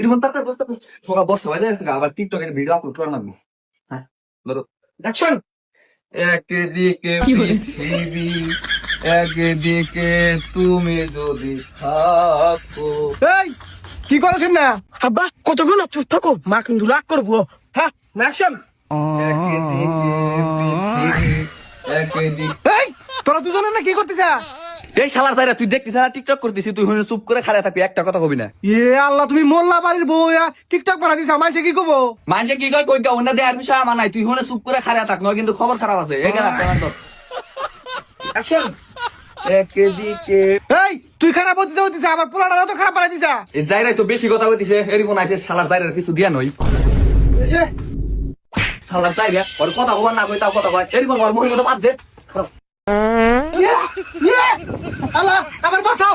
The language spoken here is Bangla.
এরকম তার সকাল বর্ষা হয়ে যায় আবার টিকটকের ভিডিও আপলোড করা লাগবে। হ্যাঁ ধরো অ্যাকশন। একদিকে পৃথিবী একদিকে তুমি যদি থাকো। এই কি করছেন না? আব্বা কতক্ষণ আর চুপ থাকো, মা কিন্তু রাগ করবো। হ্যাঁ অ্যাকশন। একদিকে পৃথিবী একদিকে। এই তোরা দুজনে না কি করতেছ? এই শালার তাইরা তুই দেখতিস না টিকটক করতেছিস, তুই হুনে চুপ করে খাড়া থাকবি, একটা কথা কবি না। এ আল্লাহ, তুমি মোল্লা বাড়ির বউ টিকটক বানা দিছা, মানুষে কি কব? মানুষে কি কয় কই অন্য দেহার বিষয় আমার নাই, তুই হুনে চুপ করে খাড়া থাক, নয় কিন্তু খবর খারাপ আছে। এই গেলা অ্যাকশন। একদিকে এই তুই খারাপ হতেছে, আমার পোলাটা তো খারাপ বানাই দিছা। এই জায়গায় তো বেশি কথা কইতিছে, এরকম আইছে শালার জায়গার কিছু দিয়া নই। শালার জায়গা ওর কথা কবার না কই তাও কথা কয়, এরকম ওর মহিলা তো বাদ দে। আল্লাহ আমার বাঁচাও।